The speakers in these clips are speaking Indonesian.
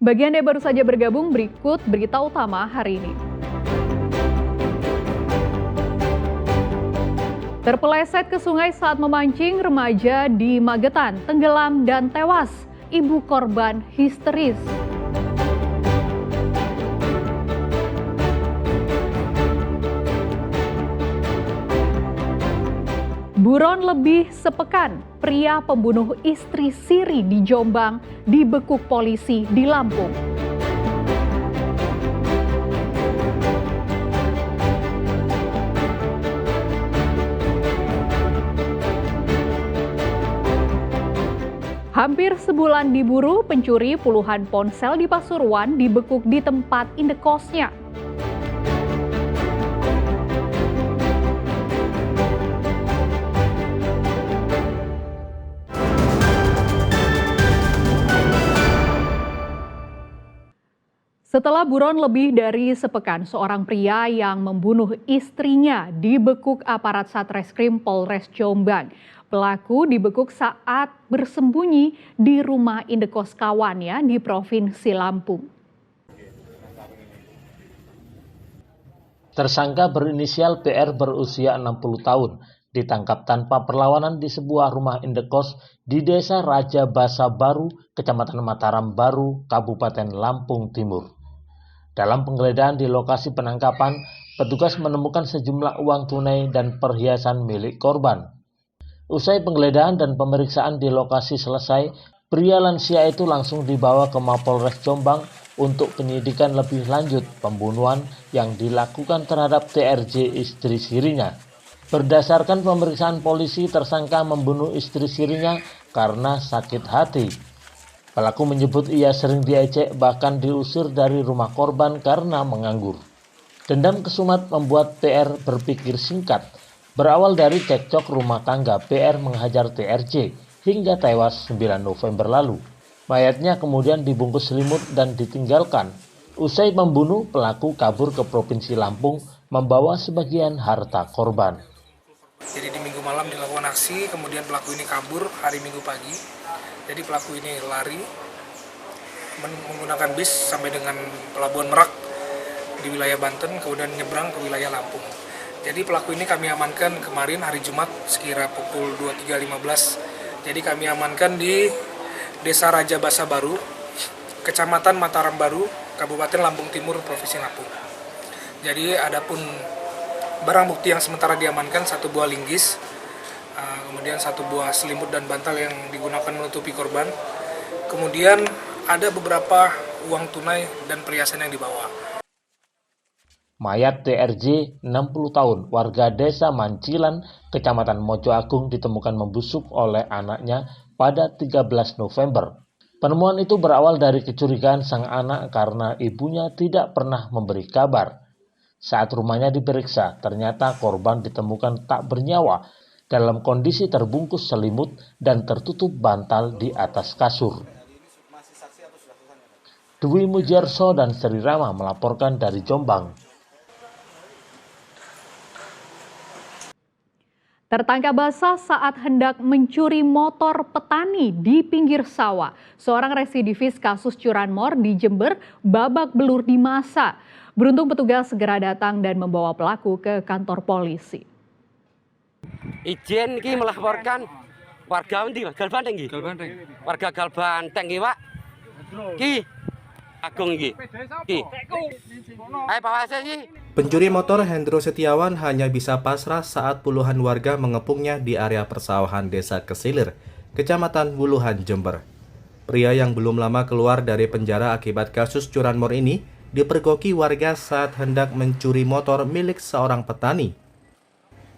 Bagi Anda yang baru saja bergabung, berikut berita utama hari ini. Terpeleset ke sungai saat memancing, remaja di Magetan tenggelam dan tewas. Ibu korban histeris. Buron lebih sepekan, pria pembunuh istri siri di Jombang dibekuk polisi di Lampung. Hampir sebulan diburu, pencuri puluhan ponsel di Pasuruan dibekuk di tempat indekosnya. Setelah buron lebih dari sepekan, seorang pria yang membunuh istrinya dibekuk aparat Satreskrim Polres Jombang. Pelaku dibekuk saat bersembunyi di rumah indekos kawannya di Provinsi Lampung. Tersangka berinisial PR berusia 60 tahun ditangkap tanpa perlawanan di sebuah rumah indekos di Desa Raja Basa Baru, Kecamatan Mataram Baru, Kabupaten Lampung Timur. Dalam penggeledahan di lokasi penangkapan, petugas menemukan sejumlah uang tunai dan perhiasan milik korban. Usai penggeledahan dan pemeriksaan di lokasi selesai, pria lansia itu langsung dibawa ke Mapolres Jombang untuk penyidikan lebih lanjut pembunuhan yang dilakukan terhadap TRJ istri sirinya. Berdasarkan pemeriksaan polisi, tersangka membunuh istri sirinya karena sakit hati. Pelaku menyebut ia sering diejek bahkan diusir dari rumah korban karena menganggur. Dendam kesumat membuat PR berpikir singkat. Berawal dari cekcok rumah tangga, PR menghajar TRJ hingga tewas 9 November lalu. Mayatnya kemudian dibungkus selimut dan ditinggalkan. Usai membunuh, pelaku kabur ke Provinsi Lampung membawa sebagian harta korban. Jadi di minggu malam dilakukan aksi, kemudian pelaku ini kabur hari Minggu pagi. Jadi pelaku ini lari menggunakan bis sampai dengan Pelabuhan Merak di wilayah Banten, kemudian nyebrang ke wilayah Lampung. Jadi pelaku ini kami amankan kemarin hari Jumat sekira pukul 23.15. Jadi kami amankan di Desa Raja Basa Baru, Kecamatan Mataram Baru, Kabupaten Lampung Timur, Provinsi Lampung. Jadi adapun barang bukti yang sementara diamankan satu buah linggis, kemudian satu buah selimut dan bantal yang digunakan menutupi korban. Kemudian ada beberapa uang tunai dan perhiasan yang dibawa. Mayat TRJ 60 tahun warga Desa Mancilan, Kecamatan Mojo Agung ditemukan membusuk oleh anaknya pada 13 November. Penemuan itu berawal dari kecurigaan sang anak karena ibunya tidak pernah memberi kabar. Saat rumahnya diperiksa, ternyata korban ditemukan tak bernyawa dalam kondisi terbungkus selimut dan tertutup bantal di atas kasur. Dwi Mujarso dan Sri Rama melaporkan dari Jombang. Tertangkap basah saat hendak mencuri motor petani di pinggir sawah. Seorang residivis kasus curanmor di Jember babak belur di masa. Beruntung petugas segera datang dan membawa pelaku ke kantor polisi. Izin iki melaporkan warga endi, Galbanteng iki? Galbanteng. Warga Galbanteng iki, Pak. Ki Agung iki. Ki. Ayo Pak Wasis iki. Pencuri motor Hendro Setiawan hanya bisa pasrah saat puluhan warga mengepungnya di area persawahan Desa Kesilir, Kecamatan Wuluhan, Jember. Pria yang belum lama keluar dari penjara akibat kasus curanmor ini dipergoki warga saat hendak mencuri motor milik seorang petani.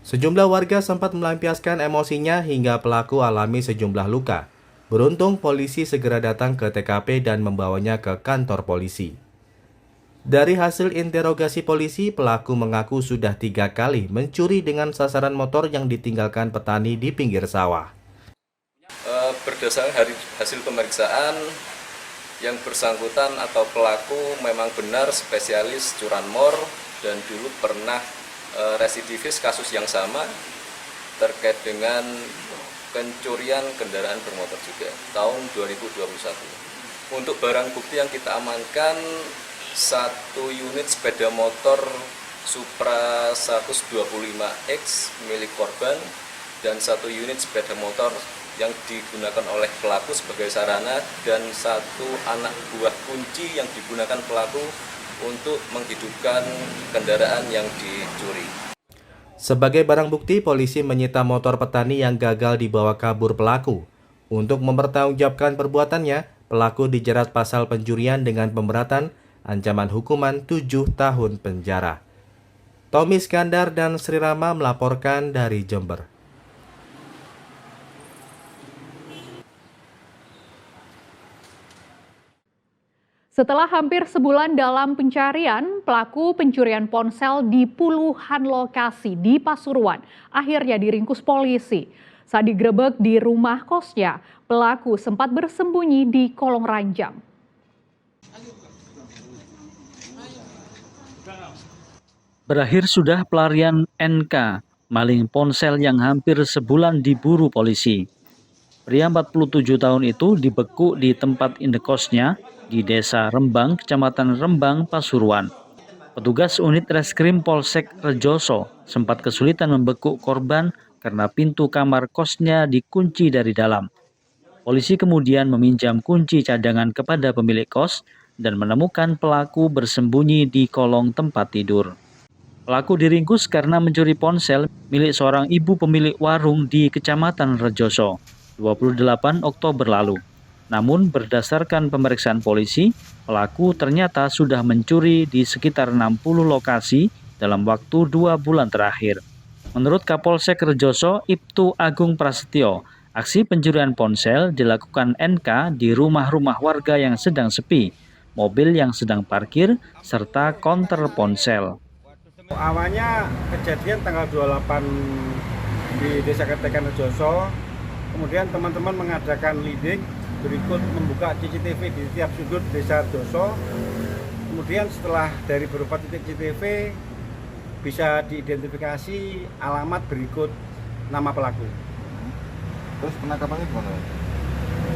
Sejumlah warga sempat melampiaskan emosinya hingga pelaku alami sejumlah luka. Beruntung polisi segera datang ke TKP dan membawanya ke kantor polisi. Dari hasil interogasi polisi, pelaku mengaku sudah 3 kali mencuri dengan sasaran motor yang ditinggalkan petani di pinggir sawah. Berdasarkan hasil pemeriksaan, yang bersangkutan atau pelaku memang benar spesialis curanmor dan dulu pernah residivis kasus yang sama terkait dengan pencurian kendaraan bermotor juga tahun 2021. Untuk barang bukti yang kita amankan, 1 unit sepeda motor Supra 125X milik korban dan 1 unit sepeda motor yang digunakan oleh pelaku sebagai sarana dan 1 anak buah kunci yang digunakan pelaku untuk menghidupkan kendaraan yang dicuri. Sebagai barang bukti, polisi menyita motor petani yang gagal dibawa kabur pelaku. Untuk mempertanggungjawabkan perbuatannya, pelaku dijerat pasal pencurian dengan pemberatan, ancaman hukuman 7 tahun penjara. Tommy Iskandar dan Sri Rama melaporkan dari Jember. Setelah hampir sebulan dalam pencarian, pelaku pencurian ponsel di puluhan lokasi di Pasuruan akhirnya diringkus polisi. Saat digerebek di rumah kosnya, pelaku sempat bersembunyi di kolong ranjang. Berakhir sudah pelarian NK, maling ponsel yang hampir sebulan diburu polisi. Pria 47 tahun itu dibekuk di tempat indekosnya di Desa Rembang, Kecamatan Rembang, Pasuruan. Petugas unit reskrim Polsek Rejoso sempat kesulitan membekuk korban karena pintu kamar kosnya dikunci dari dalam. Polisi kemudian meminjam kunci cadangan kepada pemilik kos dan menemukan pelaku bersembunyi di kolong tempat tidur. Pelaku diringkus karena mencuri ponsel milik seorang ibu pemilik warung di Kecamatan Rejoso 28 Oktober lalu. Namun berdasarkan pemeriksaan polisi, pelaku ternyata sudah mencuri di sekitar 60 lokasi dalam waktu 2 bulan terakhir. Menurut Kapolsek Rejoso, Ibtu Agung Prasetyo, aksi pencurian ponsel dilakukan NK di rumah-rumah warga yang sedang sepi, mobil yang sedang parkir, serta konter ponsel. Awalnya kejadian tanggal 28 di Desa Ketekan Rejoso, kemudian teman-teman mengadakan lidik berikut membuka CCTV di tiap sudut Desa Rejoso. Kemudian setelah dari beberapa titik CCTV bisa diidentifikasi alamat berikut nama pelaku. Terus penangkapannya gimana?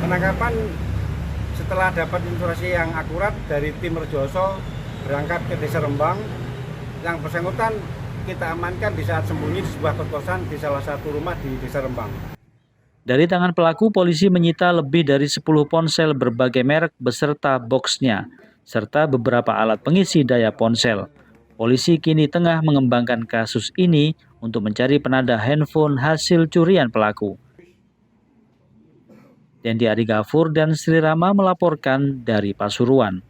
Penangkapan setelah dapat informasi yang akurat dari tim Rejoso berangkat ke Desa Rembang. Yang bersangkutan kita amankan di saat sembunyi di sebuah kos-kosan di salah satu rumah di Desa Rembang. Dari tangan pelaku, polisi menyita lebih dari 10 ponsel berbagai merek beserta boxnya, serta beberapa alat pengisi daya ponsel. Polisi kini tengah mengembangkan kasus ini untuk mencari penanda handphone hasil curian pelaku. Dendi Ari Gafur dan Sri Rama melaporkan dari Pasuruan.